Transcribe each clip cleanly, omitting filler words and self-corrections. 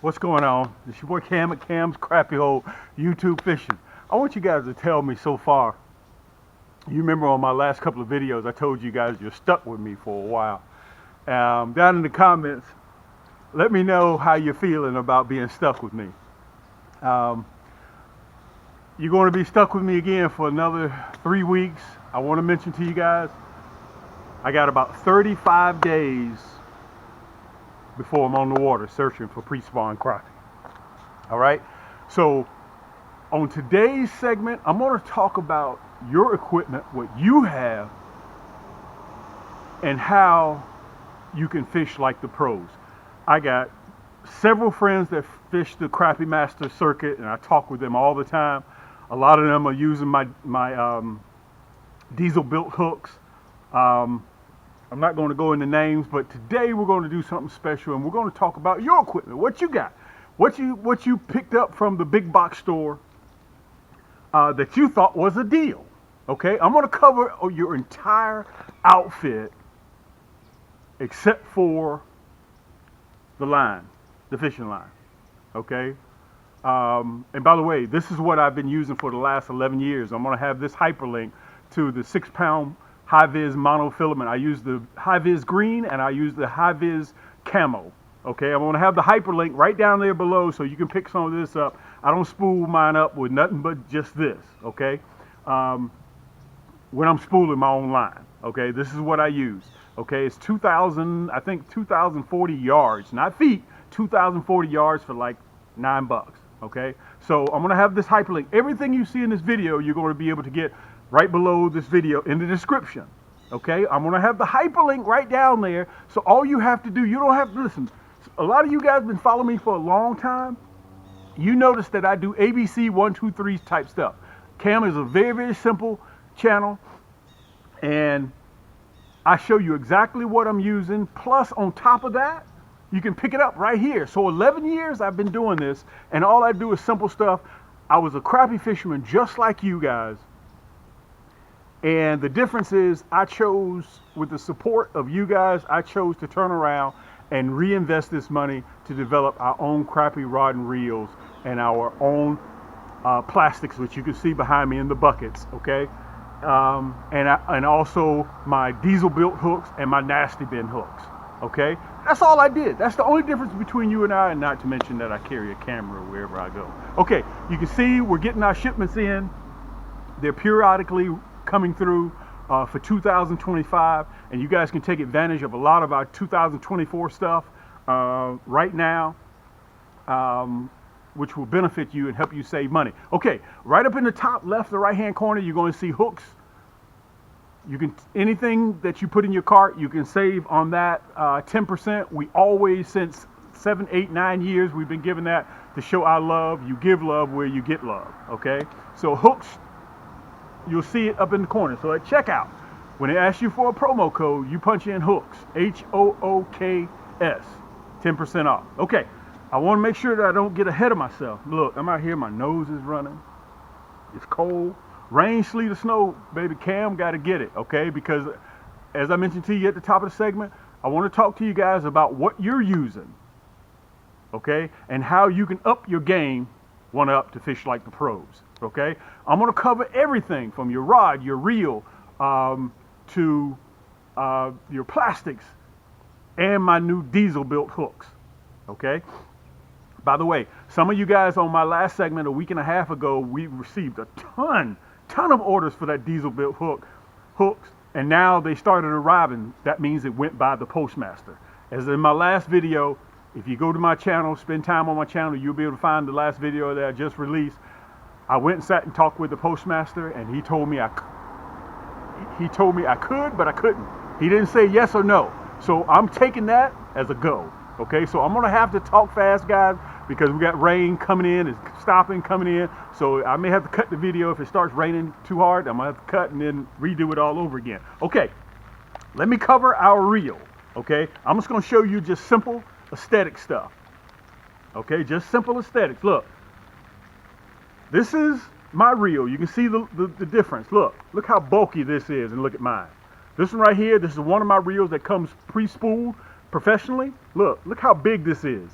What's going on? It's your boy Cam at Cam's Crappie Hole YouTube Fishing. I want you guys to tell me so far. You remember on my last couple of videos, I told you guys you're stuck with me for a while. Down in the comments, let me know how you're feeling about being stuck with me. You're going to be stuck with me again for another 3 weeks. I want to mention to you guys, I got about 35 days before I'm on the water searching for pre-spawn crappie. All right, so on today's segment, I'm going to talk about your equipment, what you have, and how you can fish like the pros. I got several friends that fish the Crappie Master circuit, and I talk with them all the time. A lot of them are using my diesel built hooks. I'm not going to go into names, but today we're going to do something special, and we're going to talk about your equipment, what you got, what you picked up from the big box store that you thought was a deal. Okay, I'm going to cover your entire outfit except for the line, the fishing line. Okay, and by the way, this is what I've been using for the last 11 years. I'm going to have this hyperlink to the 6-pound high-vis monofilament. I use the high-vis green and I use the high-vis camo. Okay, I'm going to have the hyperlink right down there below so you can pick some of this up. I don't spool mine up with nothing but just this. Okay, when I'm spooling my own line. Okay, this is what I use. Okay, it's 2,040 yards, not feet, 2,040 yards for like $9. Okay, so I'm going to have this hyperlink. Everything you see in this video, you're going to be able to get right below this video in the description. Okay, I'm going to have the hyperlink right down there. So all you have to do, you don't have to listen. A lot of you guys have been following me for a long time. You notice that I do ABC 1, 2, 3 type stuff. Cam is a very, very simple channel, and I show you exactly what I'm using. Plus, on top of that, you can pick it up right here. So 11 years I've been doing this, and all I do is simple stuff. I was a crappie fisherman just like you guys. And the difference is I chose, with the support of you guys, I chose to turn around and reinvest this money to develop our own crappie rod and reels and our own plastics, which you can see behind me in the buckets, okay? And also my diesel built hooks and my nasty bin hooks, okay? That's all I did. That's the only difference between you and I, and not to mention that I carry a camera wherever I go. Okay, you can see we're getting our shipments in. They're periodically coming through for 2025, and you guys can take advantage of a lot of our 2024 stuff right now, which will benefit you and help you save money. Okay, right up in the top left or right hand corner, you're going to see hooks. You can, anything that you put in your cart, you can save on that 10%. We always, since 7, 8, 9 years, we've been giving that to show our love. You give love where you get love. Okay, so hooks, you'll see it up in the corner. So at checkout, when they ask you for a promo code, you punch in hooks, HOOKS, 10% off. Okay, I want to make sure that I don't get ahead of myself. Look, I'm out here, my nose is running. It's cold. Rain, sleet, or snow, baby, Cam got to get it, okay? Because as I mentioned to you at the top of the segment, I want to talk to you guys about what you're using, okay? And how you can up your game, one up to fish like the pros, okay? I'm going to cover everything from your rod, your reel, to your plastics, and my new diesel built hooks, okay? By the way, some of you guys on my last segment a week and a half ago, we received a ton of orders for that diesel built hooks, and now they started arriving. That means it went by the postmaster. As in my last video, if you go to my channel, spend time on my channel, you'll be able to find the last video that I just released. I went and sat and talked with the postmaster, and he told me I could, but I couldn't. He didn't say yes or no. So I'm taking that as a go. Okay, so I'm gonna have to talk fast, guys, because we got rain coming in, it's stopping, coming in. So I may have to cut the video if it starts raining too hard. I'm gonna have to cut and then redo it all over again. Okay, let me cover our reel. Okay, I'm just gonna show you just simple aesthetic stuff. Okay, just simple aesthetics. Look, this is my reel. You can see the difference. Look how bulky this is, and look at mine. This one right here, this is one of my reels that comes pre-spooled professionally. Look how big this is.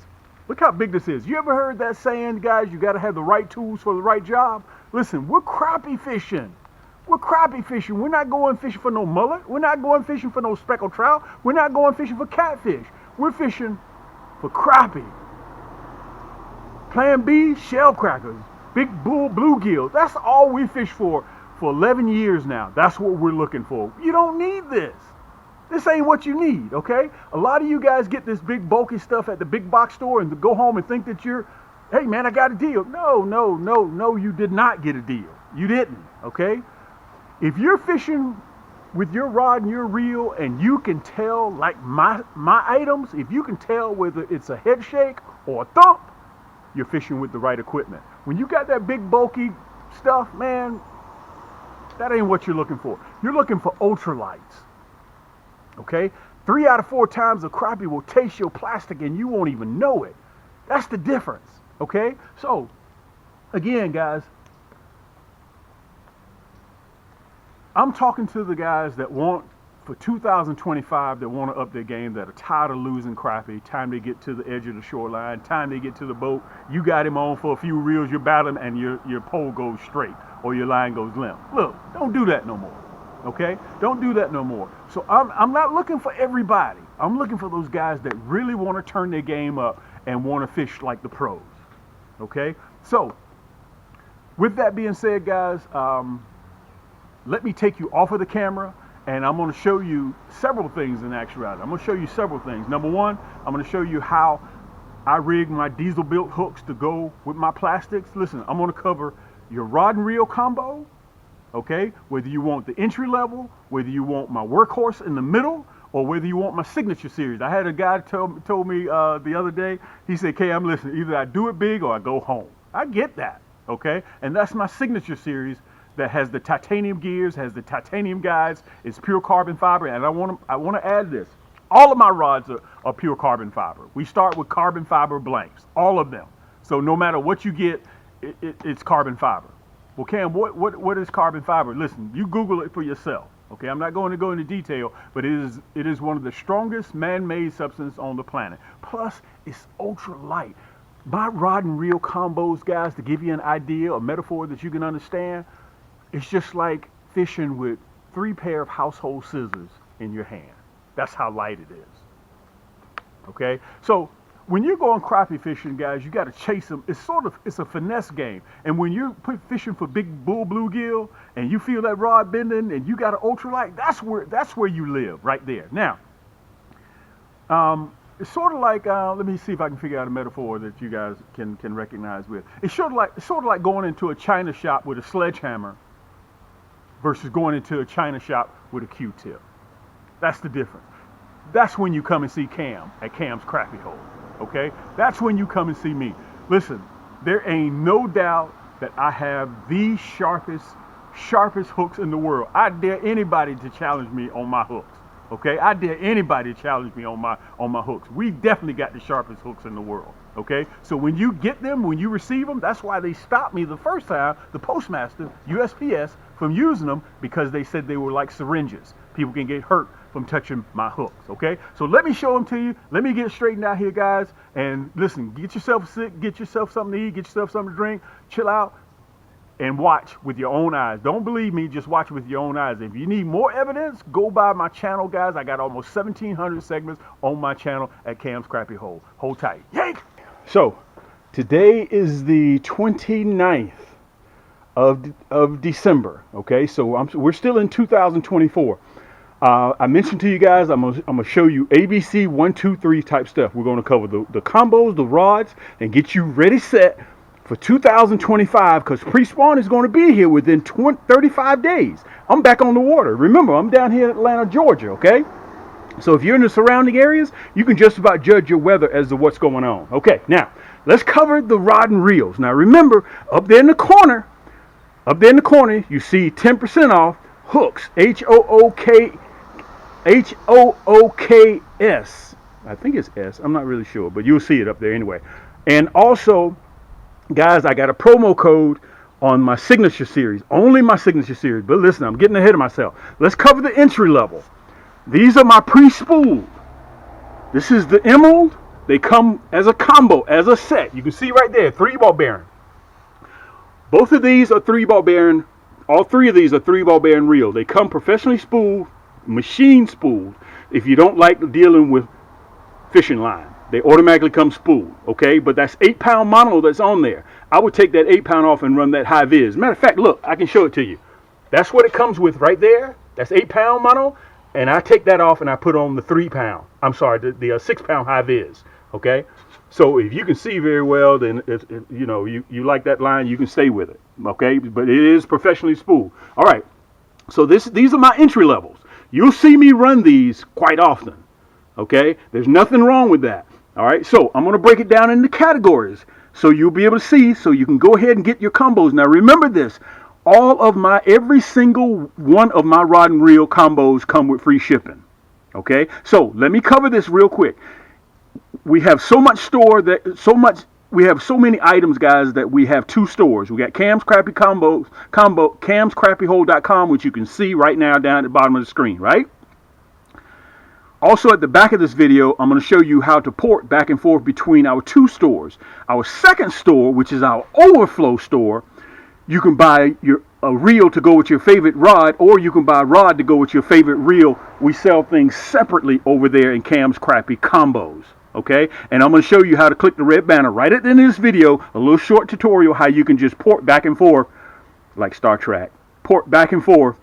Look how big this is. You ever heard that saying, guys, you got to have the right tools for the right job? Listen, we're crappie fishing. We're crappie fishing. We're not going fishing for no mullet. We're not going fishing for no speckled trout. We're not going fishing for catfish. We're fishing for crappie. Plan B, shell crackers, big bull bluegill. That's all we fish for 11 years now. That's what we're looking for. You don't need this. This ain't what you need, okay? A lot of you guys get this big bulky stuff at the big box store and go home and think that you're, hey man, I got a deal. No, you did not get a deal. You didn't, okay? If you're fishing with your rod and your reel and you can tell, like my items, if you can tell whether it's a head shake or a thump, you're fishing with the right equipment. When you got that big bulky stuff, man, that ain't what you're looking for. You're looking for ultralights. Okay? 3 out of 4 times a crappie will taste your plastic and you won't even know it. That's the difference. Okay? So, again, guys, I'm talking to the guys that want, for 2025, that want to up their game, that are tired of losing crappie. Time they get to the edge of the shoreline, time they get to the boat, you got him on for a few reels, you're battling, and your pole goes straight or your line goes limp. Look, don't do that no more. Okay? Don't do that no more. So I'm not looking for everybody. I'm looking for those guys that really want to turn their game up and want to fish like the pros. Okay? So, with that being said, guys, let me take you off of the camera, and I'm going to show you several things in actuality. I'm going to show you several things. Number one, I'm going to show you how I rig my diesel-built hooks to go with my plastics. Listen, I'm going to cover your rod and reel combo, okay? Whether you want the entry level, whether you want my workhorse in the middle, or whether you want my signature series. I had a guy told me the other day, he said, "Kay, I'm listening, either I do it big or I go home." I get that, okay? And that's my signature series that has the titanium gears, has the titanium guides, it's pure carbon fiber, and I want to add this. All of my rods are pure carbon fiber. We start with carbon fiber blanks, all of them. So no matter what you get, it's carbon fiber. Well, Cam, what is carbon fiber? Listen, you Google it for yourself. Okay, I'm not going to go into detail, but it is one of the strongest man-made substances on the planet. Plus, it's ultra light. My rod and reel combos, guys, to give you an idea, a metaphor that you can understand, it's just like fishing with 3 pair of household scissors in your hand. That's how light it is. Okay, so when you're going crappie fishing, guys, you got to chase them. It's a finesse game. And when you're fishing for big bull bluegill and you feel that rod bending and you got an ultralight, that's where you live, right there. Now, it's sort of like let me see if I can figure out a metaphor that you guys can recognize with. It's sort of like going into a china shop with a sledgehammer versus going into a china shop with a Q-tip. That's the difference. That's when you come and see Cam at Cam's Crappie Hole. Okay? That's when you come and see me. Listen, there ain't no doubt that I have the sharpest hooks in the world. I dare anybody to challenge me on my hooks. Okay? I dare anybody to challenge me on my hooks. We definitely got the sharpest hooks in the world. Okay? So when you get them, when you receive them, that's why they stopped me the first time, the postmaster, USPS, from using them, because they said they were like syringes. People can get hurt from touching my hooks, okay? So let me show them to you. Let me get straightened out here, guys. And listen, get yourself sick, get yourself something to eat, get yourself something to drink, chill out, and watch with your own eyes. Don't believe me, just watch with your own eyes. If you need more evidence, go by my channel, guys. I got almost 1,700 segments on my channel at Cam's Crappie Hole. Hold tight. Yank! So, today is the 29th of December, okay? So we're still in 2024. I mentioned to you guys, I'm gonna show you ABC 1, 2, 3 type stuff. We're gonna cover the combos, the rods, and get you ready set for 2025, because pre-spawn is going to be here within 35 days. I'm back on the water. Remember, I'm down here in Atlanta, Georgia, okay? So if you're in the surrounding areas, you can just about judge your weather as to what's going on. Okay, now, let's cover the rod and reels. Now remember, up there in the corner, you see 10% off hooks, HOOKS. I think it's S. I'm not really sure, but you'll see it up there anyway. And also, guys, I got a promo code on my signature series, only my signature series. But listen, I'm getting ahead of myself. Let's cover the entry level. These are my pre-spooled. This is the emerald, They come as a combo, as a set. You can see right there, 3-ball bearing. Both of these are 3-ball bearing. All 3 of these are 3-ball bearing reel. They come professionally spooled, machine spooled. If you don't like dealing with fishing line, they automatically come spooled, okay? But that's 8-pound mono that's on there. I would take that 8-pound off and run that high vis. Matter of fact, look, I can show it to you. That's what it comes with right there. That's 8-pound mono. And I take that off and I put on the 3-pound. I'm sorry, the 6-pound high vis, okay? So if you can see very well, then you know you like that line, you can stay with it, okay? But it is professionally spooled. All right. So these are my entry levels. You'll see me run these quite often, okay? There's nothing wrong with that. All right. So I'm going to break it down into categories so you'll be able to see. So you can go ahead and get your combos. Now remember this: every single one of my rod and reel combos come with free shipping. Okay. So let me cover this real quick. We have so much we have so many items, guys, that we have 2 stores. We got Cam's Crappie CamsCrappieHole.com, which you can see right now down at the bottom of the screen, right? Also at the back of this video, I'm going to show you how to port back and forth between our 2 stores. Our second store, which is our overflow store, you can buy a reel to go with your favorite rod, or you can buy a rod to go with your favorite reel. We sell things separately over there in Cam's Crappie Combos. Okay, and I'm going to show you how to click the red banner right at the end of this video, a little short tutorial how you can just port back and forth, like Star Trek, port back and forth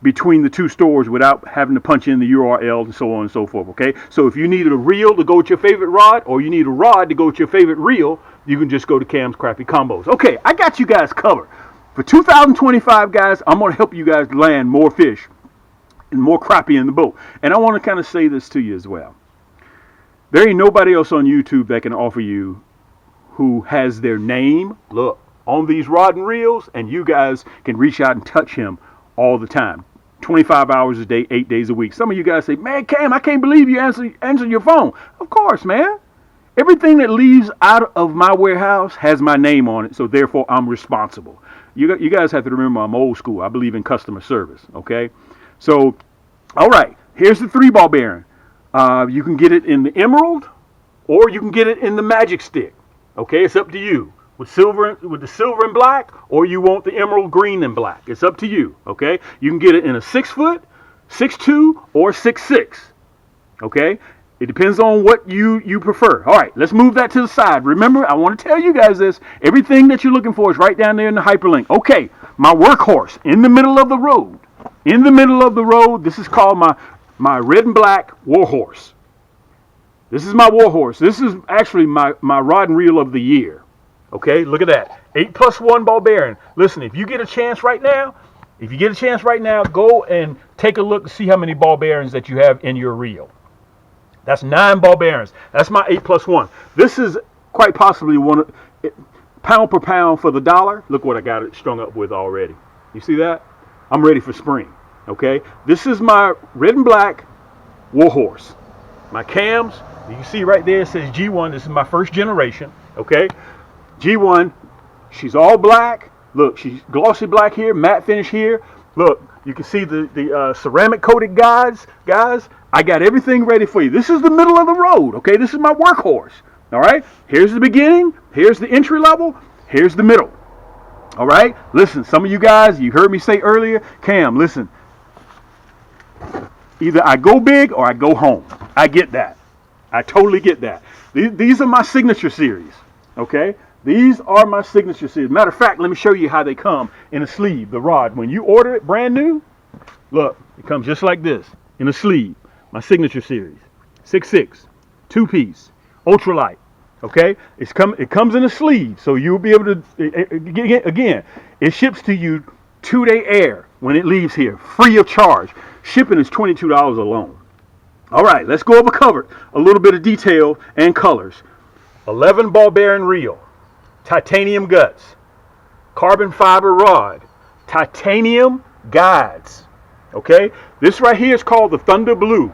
between the 2 stores without having to punch in the URL and so on and so forth. Okay, so if you needed a reel to go with your favorite rod, or you need a rod to go with your favorite reel, you can just go to Cam's Crappie Combos. Okay, I got you guys covered. For 2025, guys, I'm going to help you guys land more fish and more crappie in the boat. And I want to kind of say this to you as well. There ain't nobody else on YouTube that can offer you who has their name, look, on these rod and reels, and you guys can reach out and touch him all the time. 25 hours a day, 8 days a week. Some of you guys say, man, Cam, I can't believe you answer your phone. Of course, man. Everything that leaves out of my warehouse has my name on it, so therefore I'm responsible. You guys have to remember I'm old school. I believe in customer service, okay? So, all right, here's the 3-ball bearing. You can get it in the emerald, or you can get it in the magic stick. Okay, it's up to you. With the silver and black, or you want the emerald green and black. It's up to you. Okay, you can get it in a 6-foot, 6'2", or 6'6". Okay, it depends on what you prefer. All right, let's move that to the side. Remember, I want to tell you guys this. Everything that you're looking for is right down there in the hyperlink. Okay, my workhorse in the middle of the road. In the middle of the road, this is called my red and black warhorse. This is my warhorse. This is actually my rod and reel of the year. Okay, look at that. 8+1 ball bearing. Listen, if you get a chance right now, go and take a look and see how many ball bearings that you have in your reel. That's 9 ball bearings. That's my 8+1. This is quite possibly pound per pound for the dollar. Look what I got it strung up with already. You see that? I'm ready for spring. Okay, this is my red and black warhorse. My cams, you can see right there, it says G1. This is my first generation. Okay, G1. She's all black. Look, she's glossy black here, matte finish here. Look, you can see the ceramic coated guys. I got everything ready for you. This is the middle of the road. Okay, this is my workhorse. All right, here's the beginning. Here's the entry level. Here's the middle. All right, listen, some of you guys, you heard me say earlier, Cam, listen. Either I go big or I go home. I get that. I totally get that. These are my signature series. Okay? These are my signature series. Matter of fact, let me show you how they come in a sleeve, the rod. When you order it brand new, look, it comes just like this in a sleeve. My signature series. 6'6", 2-piece, ultralight. Okay? It comes in a sleeve, so you'll be able to, again, it ships to you 2-day air when it leaves here, free of charge. Shipping is $22 alone. All right, let's go over cover a little bit of detail and colors. 11 ball bearing reel, titanium guts, carbon fiber rod, titanium guides. Okay, this right here is called the Thunder Blue.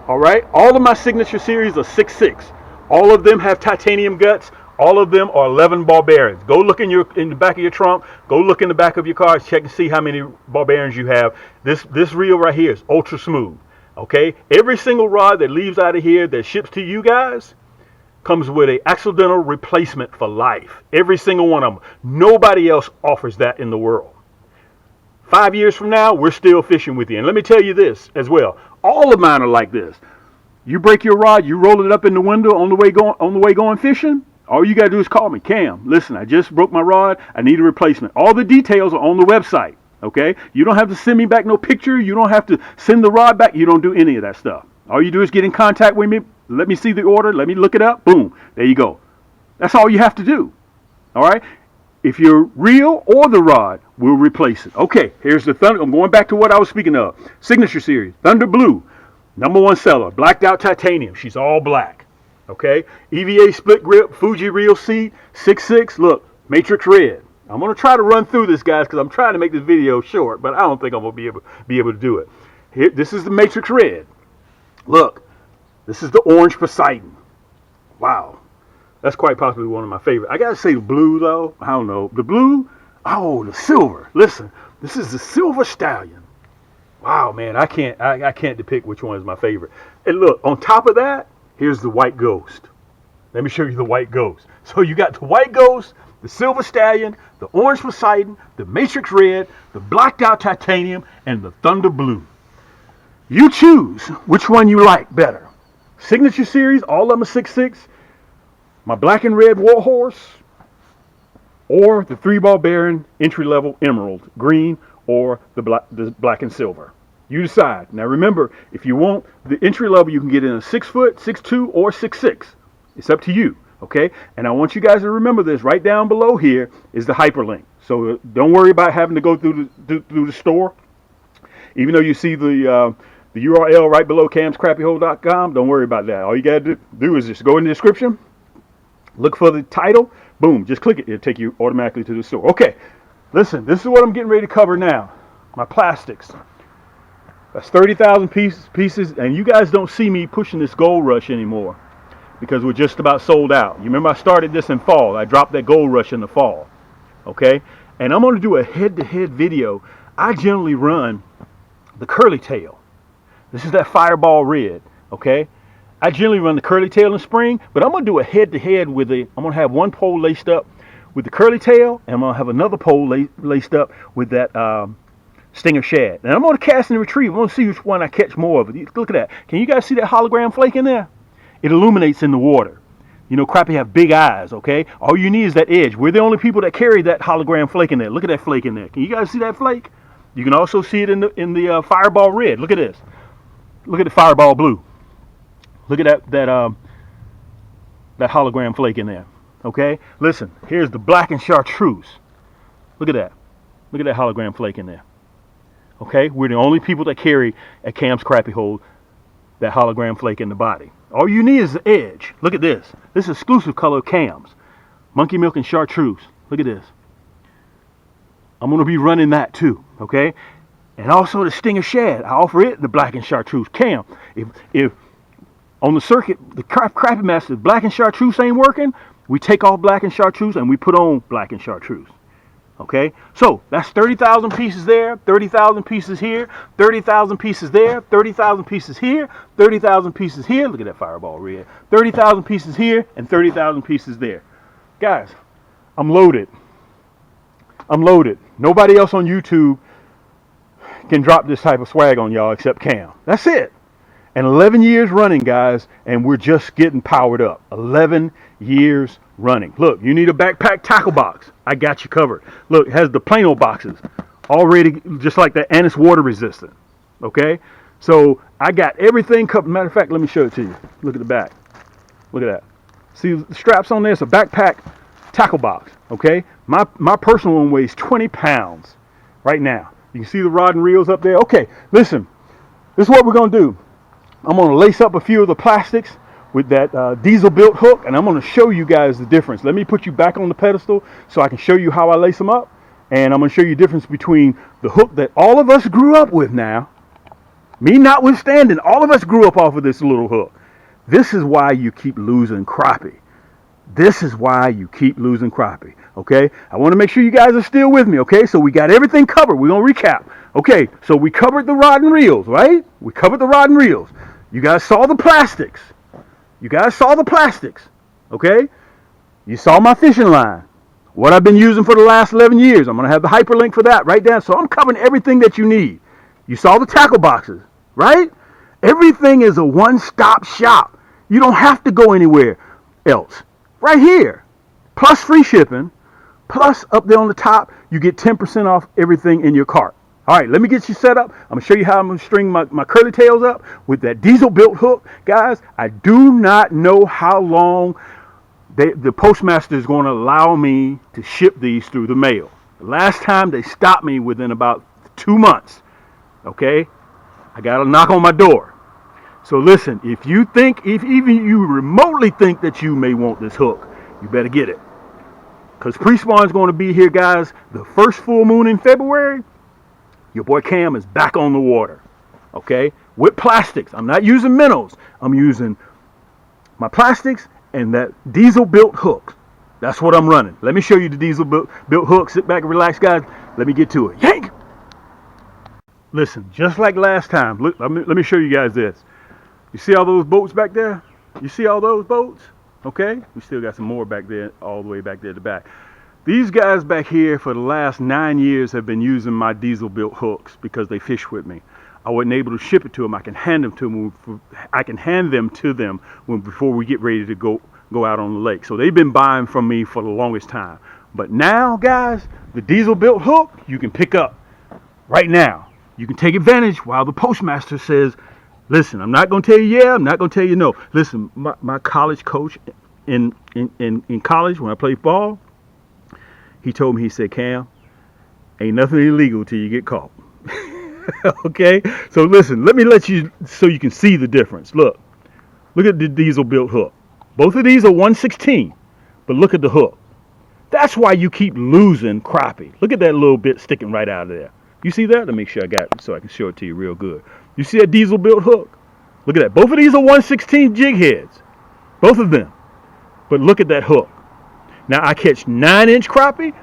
All right, all of my signature series are 6'6". All of them have titanium guts. All of them are 11 ball bearings. Go look in the back of your trunk. Go look in the back of your car. Check and see how many ball bearings you have. This reel right here is ultra smooth. Okay, every single rod that leaves out of here that ships to you guys comes with a accidental replacement for life. Every single one of them. Nobody else offers that in the world. 5 years from now, we're still fishing with you. And let me tell you this as well. All of mine are like this. You break your rod, you roll it up in the window on the way going fishing. All you gotta do is call me, Cam. Listen, I just broke my rod. I need a replacement. All the details are on the website. Okay, you don't have to send me back no picture. You don't have to send the rod back. You don't do any of that stuff. All you do is get in contact with me. Let me see the order. Let me look it up. Boom, there you go. That's all you have to do. All right. If you're reel or the rod, we'll replace it. Okay, here's the Thunder. I'm going back to what I was speaking of. Signature Series, Thunder Blue, #1 seller, blacked out titanium. She's all black. Okay, EVA split grip, Fuji reel seat, 6.6. Look, matrix red. I'm going to try to run through this, guys, because I'm trying to make this video short, but I don't think I'm going to be able to do it. Here, this is the matrix red. Look, this is the orange Poseidon. Wow. That's quite possibly one of my favorite. I got to say the blue, though. I don't know. The blue, oh, the silver. Listen, this is the silver stallion. Wow, man, I can't depict which one is my favorite. And look, on top of that, here's the white ghost. Let me show you the white ghost. So you got the white ghost, the silver stallion, the orange Poseidon, the matrix red, the blacked out titanium, and the thunder blue. You choose which one you like better. Signature Series, all of them are 6.6. My black and red Warhorse, or the 3-ball Baron entry level emerald green, or the black and silver. You decide. Now remember, if you want the entry level, you can get in a 6 foot, 6'2", or 6'6". It's up to you. Okay, and I want you guys to remember this. Right down below here is the hyperlink. So don't worry about having to go through the store. Even though you see the URL right below camscrappyhole.com, don't worry about that. All you got to do is just go in the description, look for the title, boom, just click it. It'll take you automatically to the store. Okay, listen, this is what I'm getting ready to cover now. My plastics. That's 30,000 pieces, and you guys don't see me pushing this gold rush anymore, because we're just about sold out. You remember I started this in fall. I dropped that gold rush in the fall. Okay? And I'm going to do a head-to-head video. I generally run the curly tail. This is that fireball red. Okay? I generally run the curly tail in spring, but I'm going to do a head-to-head with I'm going to have one pole laced up with the curly tail, and I'm going to have another pole laced up with that stinger shad. And I'm going to cast and retrieve. I'm going to see which one I catch more of. Look at that. Can you guys see that hologram flake in there? It illuminates in the water. You know, crappie have big eyes, okay? All you need is that edge. We're the only people that carry that hologram flake in there. Look at that flake in there. Can you guys see that flake? You can also see it in the fireball red. Look at this. Look at the fireball blue. Look at that hologram flake in there, okay? Listen, here's the black and chartreuse. Look at that. Look at that hologram flake in there. Okay? We're the only people that carry at Cam's Crappie Hole that hologram flake in the body. All you need is the edge. Look at this. This is exclusive color of Cam's. Monkey Milk and Chartreuse. Look at this. I'm going to be running that too. Okay? And also the Stinger Shad. I offer it the black and Chartreuse. Cam, if on the circuit, the Crappie Master, black and Chartreuse ain't working, we take off black and Chartreuse and we put on black and Chartreuse. Okay, so that's 30,000 pieces there, 30,000 pieces here, 30,000 pieces there, 30,000 pieces here, 30,000 pieces here. Look at that fireball red. 30,000 pieces here and 30,000 pieces there. Guys, I'm loaded. I'm loaded. Nobody else on YouTube can drop this type of swag on y'all except Cam. That's it. And 11 years running, guys, and we're just getting powered up. 11 years running. Look, you need a backpack tackle box. I got you covered. Look, it has the Plano boxes already, just like that, and it's water resistant. Okay? So I got everything covered. Matter of fact, let me show it to you. Look at the back. Look at that. See the straps on there? It's a backpack tackle box. Okay? My personal one weighs 20 pounds right now. You can see the rod and reels up there. Okay, listen. This is what we're going to do. I'm going to lace up a few of the plastics with that diesel built hook, and I'm going to show you guys the difference. Let me put you back on the pedestal so I can show you how I lace them up, and I'm going to show you the difference between the hook that all of us grew up with now, me notwithstanding, all of us grew up off of this little hook. This is why you keep losing crappie. This is why you keep losing crappie. Okay, I want to make sure you guys are still with me. Okay, so we got everything covered. We're gonna recap. Okay, so we covered the rod and reels, right? We covered the rod and reels. You guys saw the plastics. You guys saw the plastics. Okay, you saw my fishing line. What I've been using for the last 11 years. I'm gonna have the hyperlink for that right down. So I'm covering everything that you need. You saw the tackle boxes, right? Everything is a one-stop shop. You don't have to go anywhere else. Right here, plus free shipping. Plus, up there on the top, you get 10% off everything in your cart. All right, let me get you set up. I'm going to show you how I'm going to string my curly tails up with that diesel-built hook. Guys, I do not know how long the postmaster is going to allow me to ship these through the mail. The last time they stopped me within about 2 months. Okay? I got a knock on my door. So listen, if even you remotely think that you may want this hook, you better get it. Because pre-spawn is going to be here, guys, the first full moon in February. Your boy Cam is back on the water, okay? With plastics. I'm not using minnows. I'm using my plastics and that diesel-built hook. That's what I'm running. Let me show you the diesel-built hook. Sit back and relax, guys. Let me get to it. Yank! Listen, just like last time, look, let me show you guys this. You see all those boats back there? You see all those boats? Okay, we still got some more back there, all the way back there at the back. These guys back here for the last 9 years have been using my diesel-built hooks because they fish with me. I wasn't able to ship it to them. I can hand them to them. I can hand them to them before we get ready to go out on the lake. So they've been buying from me for the longest time. But now, guys, the diesel-built hook you can pick up right now. You can take advantage while the postmaster says, listen, I'm not going to tell you yeah, I'm not going to tell you no. Listen, my college coach in college when I played ball, he told me, he said, Cam, ain't nothing illegal till you get caught. Okay? So listen, let me let you, so you can see the difference. Look at the diesel-built hook. Both of these are 1/16, but look at the hook. That's why you keep losing crappie. Look at that little bit sticking right out of there. You see that? Let me make sure I got it so I can show it to you real good. You see that diesel-built hook? Look at that. Both of these are 1/16 jig heads. Both of them. But look at that hook. Now I catch 9-inch crappie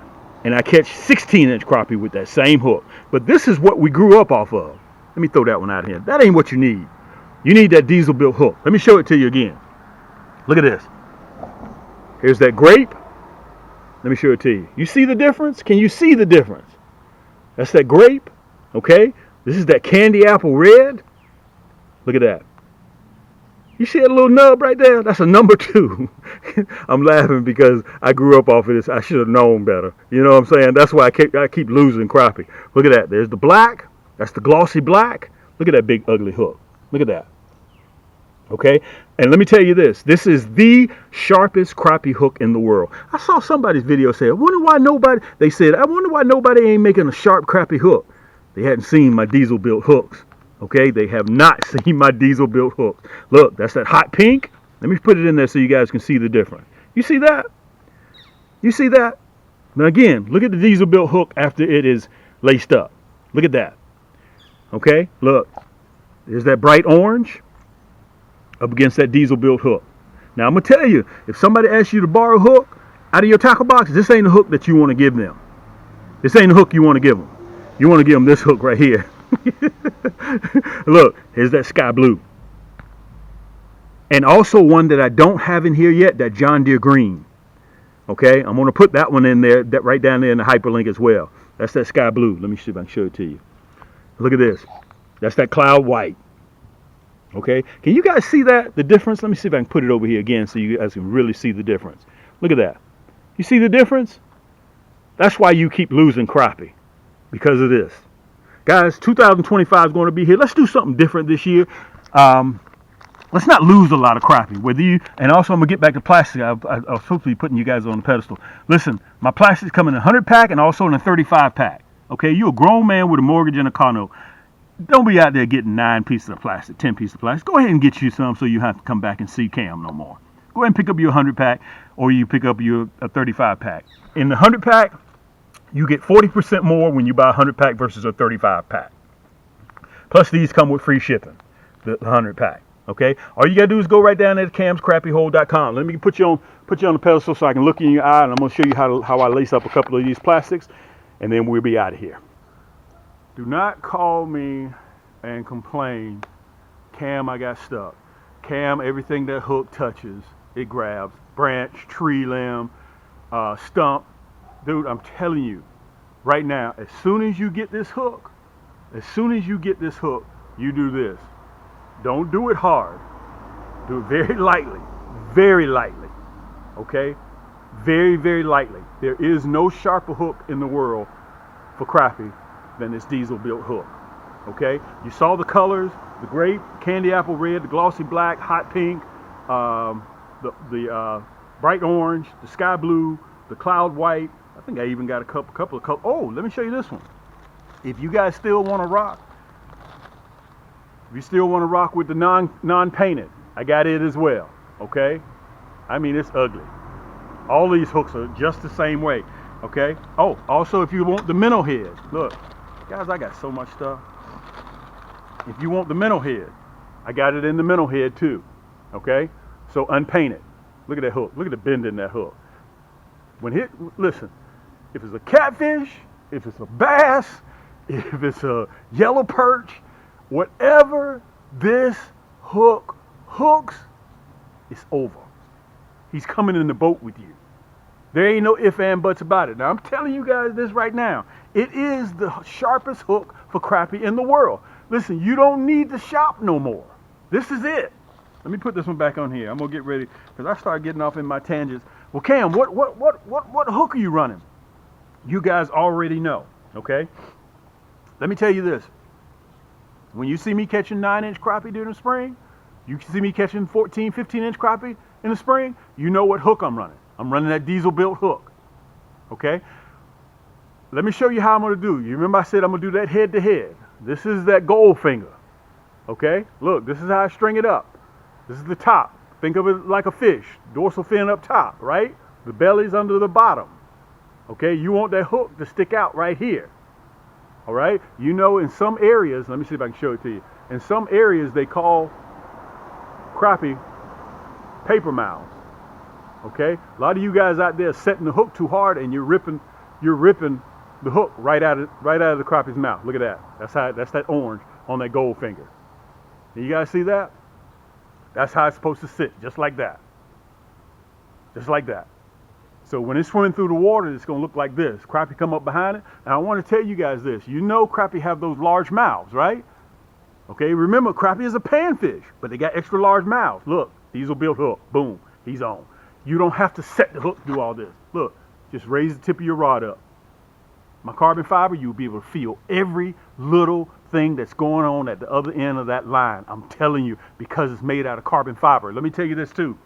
and I catch 16-inch crappie with that same hook. But this is what we grew up off of. Let me throw that one out here. That ain't what you need. You need that diesel-built hook. Let me show it to you again. Look at this. Here's that grape. Let me show it to you. You see the difference? Can you see the difference? That's that grape. Okay? This is that candy apple red. Look at that. You see that little nub right there? That's a number 2. I'm laughing because I grew up off of this. I should have known better. You know what I'm saying? That's why I keep losing crappie. Look at that. There's the black. That's the glossy black. Look at that big ugly hook. Look at that. Okay? And let me tell you this. This is the sharpest crappie hook in the world. I saw somebody's video say, I wonder why nobody ain't making a sharp crappie hook. They hadn't seen my diesel-built hooks. Okay? They have not seen my diesel-built hooks. Look, that's that hot pink. Let me put it in there so you guys can see the difference. You see that? You see that? Now again, look at the diesel-built hook after it is laced up. Look at that. Okay? Look. There's that bright orange up against that diesel-built hook. Now I'm going to tell you, if somebody asks you to borrow a hook out of your tackle box, this ain't the hook that you want to give them. This ain't the hook you want to give them. You want to give them this hook right here. Look, here's that sky blue. And also one that I don't have in here yet, that John Deere green. Okay, I'm going to put that one in there, that right down there in the hyperlink as well. That's that sky blue. Let me see if I can show it to you. Look at this. That's that cloud white. Okay, can you guys see that, the difference? Let me see if I can put it over here again so you guys can really see the difference. Look at that. You see the difference? That's why you keep losing crappie, because of this. Guys, 2025 is going to be here. Let's do something different this year. Let's not lose a lot of crappie. And also I'm going to get back to plastic. I was supposed to be putting you guys on the pedestal. Listen, my plastics come in a 100-pack and also in a 35-pack. Okay, you're a grown man with a mortgage and a car note. Don't be out there getting 9 pieces of plastic, 10 pieces of plastic. Go ahead and get you some so you have to come back and see Cam no more. Go ahead and pick up your 100-pack or you pick up your 35-pack. In the 100-pack, you get 40% more when you buy a 100-pack versus a 35-pack. Plus, these come with free shipping, the 100-pack. Okay, all you gotta do is go right down there to camscrappyhole.com. Let me put you on the pedestal so I can look in your eye, and I'm gonna show you how I lace up a couple of these plastics, and then we'll be out of here. Do not call me and complain, Cam, I got stuck. Cam, everything that hook touches, it grabs. Branch, tree limb, stump. Dude, I'm telling you, right now, as soon as you get this hook, you do this. Don't do it hard. Do it very lightly. Very lightly. Okay? Very, very lightly. There is no sharper hook in the world for crappie than this diesel built hook. Okay? You saw the colors, the grape, candy apple red, the glossy black, hot pink, the bright orange, the sky blue, the cloud white. I think I even got a couple of colors. Oh, let me show you this one. If you guys still want to rock, with the non-painted, I got it as well. Okay? I mean, it's ugly. All these hooks are just the same way. Okay? Oh, also if you want the Minnow head, look, guys, I got so much stuff. If you want the Minnow head, I got it in the Minnow head too. Okay? So unpainted. Look at that hook. Look at the bend in that hook. Listen, if it's a catfish, if it's a bass, if it's a yellow perch, whatever this hook hooks, it's over. He's coming in the boat with you. There ain't no ifs and buts about it. Now I'm telling you guys this right now. It is the sharpest hook for crappie in the world. Listen, you don't need to shop no more. This is it. Let me put this one back on here. I'm gonna get ready because I start getting off in my tangents. Well, Cam, what hook are you running? You guys already know. Okay. Let me tell you this. When you see me catching 9-inch crappie during the spring, you see me catching 14, 15-inch crappie in the spring, you know what hook I'm running. I'm running that diesel built hook. Okay? Let me show you how I'm going to do. You remember I said I'm going to do that head to head. This is that gold finger. Okay? Look, this is how I string it up. This is the top. Think of it like a fish. Dorsal fin up top, right? The belly's under the bottom. Okay? You want that hook to stick out right here. All right, you know, in some areas, let me see if I can show it to you. In some areas, they call crappie paper mouths. Okay, a lot of you guys out there setting the hook too hard, and you're ripping the hook right out of the crappie's mouth. Look at that. That's that orange on that gold finger. You guys see that? That's how it's supposed to sit, just like that. Just like that. So when it's swimming through the water, it's going to look like this. Crappie come up behind it. And I want to tell you guys this. You know crappie have those large mouths, right? Okay, remember, crappie is a panfish, but they got extra large mouths. Look, diesel built hook. Boom, he's on. You don't have to set the hook to do all this. Look, just raise the tip of your rod up. My carbon fiber, you'll be able to feel every little thing that's going on at the other end of that line. I'm telling you, because it's made out of carbon fiber. Let me tell you this too.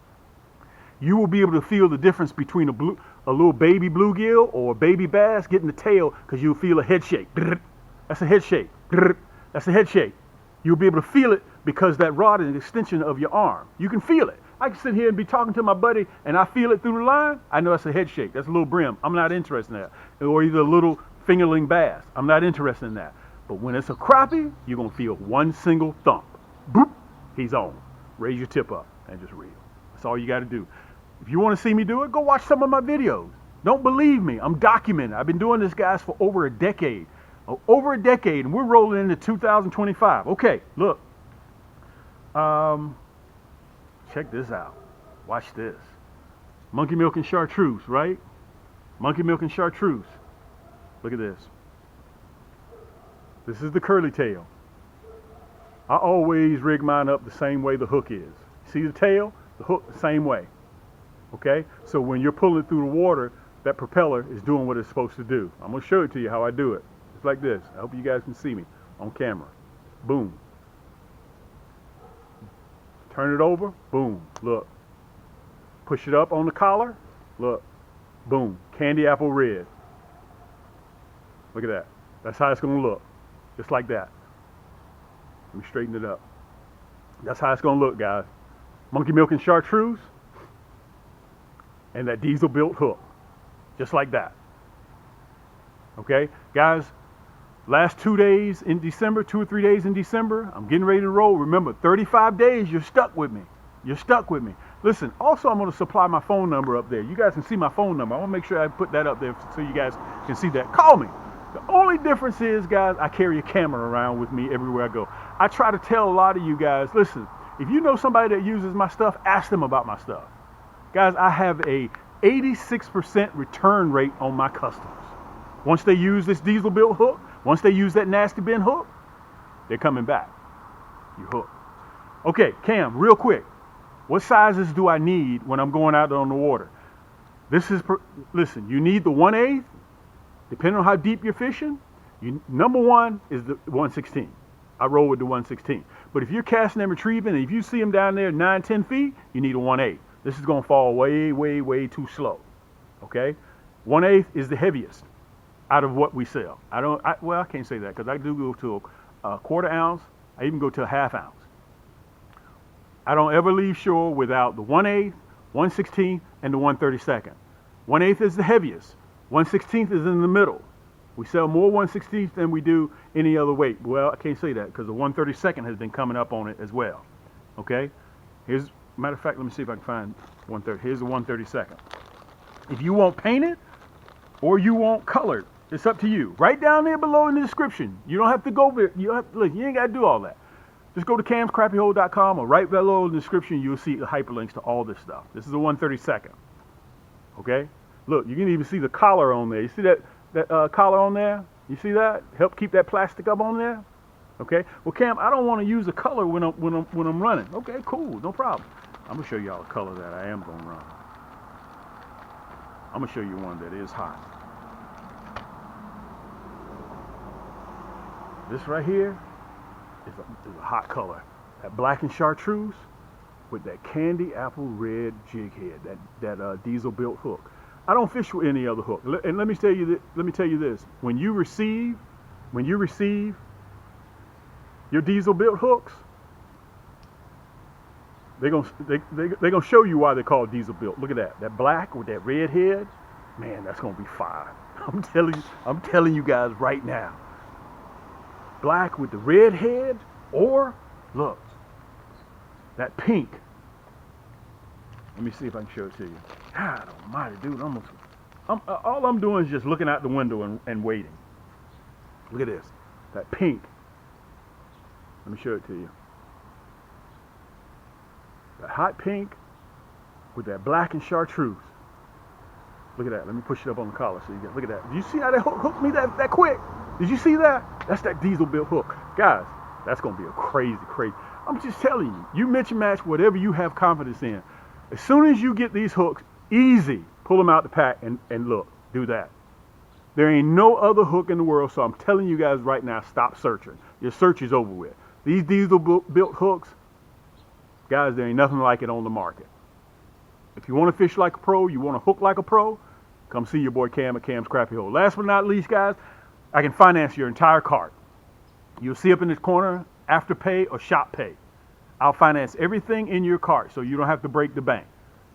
You will be able to feel the difference between a little baby bluegill or a baby bass getting the tail because you'll feel a head shake. That's a head shake. That's a head shake. You'll be able to feel it because that rod is an extension of your arm. You can feel it. I can sit here and be talking to my buddy and I feel it through the line. I know that's a head shake. That's a little brim. I'm not interested in that. Or either a little fingerling bass. I'm not interested in that. But when it's a crappie, you're going to feel one single thump. Boop. He's on. Raise your tip up and just reel. That's all you got to do. If you want to see me do it, go watch some of my videos. Don't believe me. I'm documenting. I've been doing this, guys, for over a decade. Over a decade, and we're rolling into 2025. Okay, look. Check this out. Watch this. Monkey milk and chartreuse, right? Monkey milk and chartreuse. Look at this. This is the curly tail. I always rig mine up the same way the hook is. See the tail? The hook the same way. Okay, so when you're pulling through the water, that propeller is doing what it's supposed to do. I'm going to show it to you how I do it. It's like this. I hope you guys can see me on camera. Boom. Turn it over. Boom. Look. Push it up on the collar. Look. Boom. Candy apple red. Look at that. That's how it's going to look. Just like that. Let me straighten it up. That's how it's going to look, guys. Monkey milk and chartreuse. And that diesel built hook. Just like that. Okay? Guys, Last 2 days in December, 2 or 3 days in December, I'm getting ready to roll. Remember, 35 days, you're stuck with me. You're stuck with me. Listen, also I'm going to supply my phone number up there. You guys can see my phone number. I want to make sure I put that up there so you guys can see that. Call me. The only difference is, guys, I carry a camera around with me everywhere I go. I try to tell a lot of you guys, listen, if you know somebody that uses my stuff, ask them about my stuff. Guys, I have a 86% return rate on my customers. Once they use this diesel built hook, once they use that nasty bin hook, they're coming back. You hook. Okay, Cam, real quick. What sizes do I need when I'm going out on the water? Listen, you need the 1/8, depending on how deep you're fishing. Number one is the 1/16. I roll with the 1/16. But if you're casting and retrieving, and if you see them down there 9, 10 feet, you need a 1/8. This is going to fall way, way, way too slow. Okay? 1/8 is the heaviest out of what we sell. I can't say that because I do go to a 1/4 ounce. I even go to a 1/2 ounce. I don't ever leave shore without the 1/8, 1/16, and the 1/32. 1/8 is the heaviest. 1/16 is in the middle. We sell more 1/16 than we do any other weight. Well, I can't say that because the 1/32 has been coming up on it as well. Okay? Matter of fact, let me see if I can find 1/30. Here's the 1/32. If you want painted or you want colored, it's up to you. Right down there below in the description. You don't have to go there. You ain't got to do all that. Just go to camscrappyhole.com or right below in the description, you'll see the hyperlinks to all this stuff. This is the 1/32. Okay? Look, you can even see the collar on there. You see that collar on there? You see that? Help keep that plastic up on there? Okay? Well, Cam, I don't want to use a color when I'm running. Okay, cool, no problem. I'm gonna show y'all a color that I am gonna run. I'm gonna show you one that is hot. This right here is a hot color. That black and chartreuse with that candy apple red jig head, that diesel built hook. I don't fish with any other hook. And let me tell you this. When you receive your diesel built hooks, they're gonna show you why they're called diesel built. Look at that. That black with that red head, man, that's gonna be fire. I'm telling you guys right now. Black with the red head, or look, that pink. Let me see if I can show it to you. God almighty, dude, all I'm doing is just looking out the window and waiting. Look at this, that pink. Let me show it to you. That hot pink with that black and chartreuse. Look at that. Let me push it up on the collar so you get. Look at that. Did you see how that hooked me that quick? Did you see that? That's that diesel built hook, guys. That's gonna be a crazy. I'm just telling you. You mix and match whatever you have confidence in. As soon as you get these hooks, easy, pull them out the pack and look, do that. There ain't no other hook in the world, so I'm telling you guys right now, stop searching. Your search is over with. These diesel built hooks, guys, there ain't nothing like it on the market. If you want to fish like a pro, you want to hook like a pro, come see your boy Cam at Cam's Crappie Hole. Last but not least, guys, I can finance your entire cart. You'll see up in this corner, Afterpay or Shop Pay. I'll finance everything in your cart so you don't have to break the bank.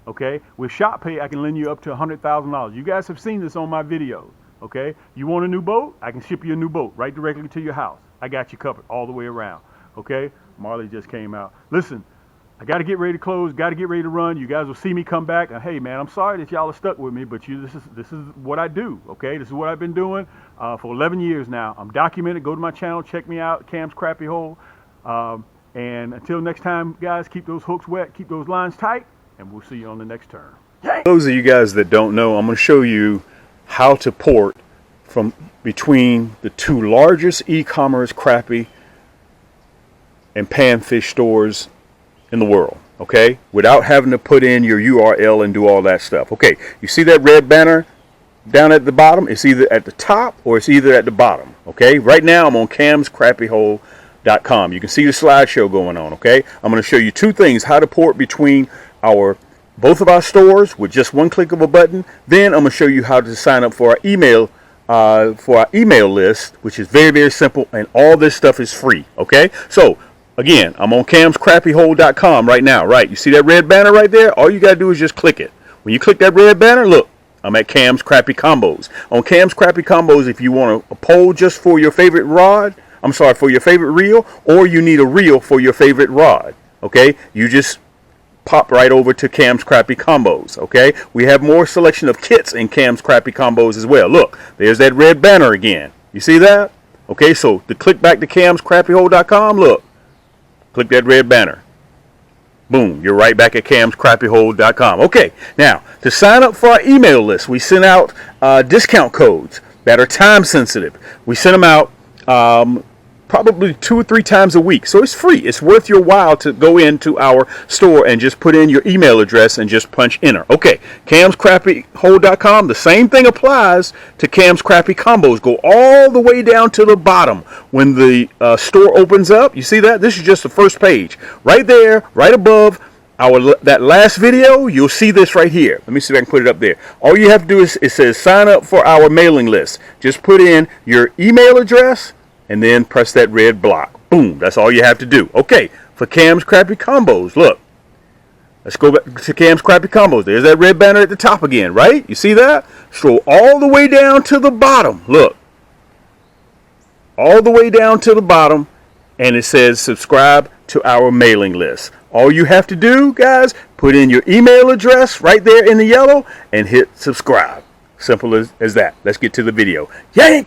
Okay? With Shop Pay, I can lend you up to $100,000. You guys have seen this on my videos. Okay? You want a new boat? I can ship you a new boat right directly to your house. I got you covered all the way around. Okay? Marley just came out. Listen, I got to get ready to close, got to get ready to run. You guys will see me come back. And, hey, man, I'm sorry that y'all are stuck with me, but this is what I do, okay? This is what I've been doing for 11 years now. I'm documented. Go to my channel. Check me out, Cam's Crappie Hole. And until next time, guys, keep those hooks wet, keep those lines tight, and we'll see you on the next turn. For those of you guys that don't know, I'm going to show you how to port from between the two largest e-commerce crappie and panfish stores in the world, okay, without having to put in your URL and do all that stuff. Okay, you see that red banner down at the bottom? It's either at the top or it's either at the bottom. Okay, right now I'm on camscrappyhole.com. You can see the slideshow going on. Okay, I'm going to show you two things: how to port between both of our stores with just one click of a button. Then I'm going to show you how to sign up for our email list, which is very, very simple, and all this stuff is free. Okay, so again, I'm on camscrappyhole.com right now. Right, you see that red banner right there? All you got to do is just click it. When you click that red banner, look, I'm at Cam's Crappie Combos. On Cam's Crappie Combos, if you want a pole just for your favorite rod, for your favorite reel, or you need a reel for your favorite rod, okay, you just pop right over to Cam's Crappie Combos, okay? We have more selection of kits in Cam's Crappie Combos as well. Look, there's that red banner again. You see that? Okay, so to click back to camscrappiehole.com, look, click that red banner. Boom, you're right back at camscrappiehole.com. Okay, now, to sign up for our email list, we send out discount codes that are time sensitive. We send them out probably 2 or 3 times a week. So it's free. It's worth your while to go into our store and just put in your email address and just punch enter. Okay, camscrappiehole.com, the same thing applies to Cam's Crappie Combos. Go all the way down to the bottom. When the store opens up, you see that? This is just the first page. Right there, right above that last video, you'll see this right here. Let me see if I can put it up there. All you have to do is, it says sign up for our mailing list. Just put in your email address and then press that red block. Boom, that's all you have to do. Okay, for Cam's Crappie Combos, look. Let's go back to Cam's Crappie Combos. There's that red banner at the top again, right? You see that? Scroll all the way down to the bottom. Look. All the way down to the bottom, and it says subscribe to our mailing list. All you have to do, guys, put in your email address right there in the yellow and hit subscribe. Simple as that. Let's get to the video. Yank!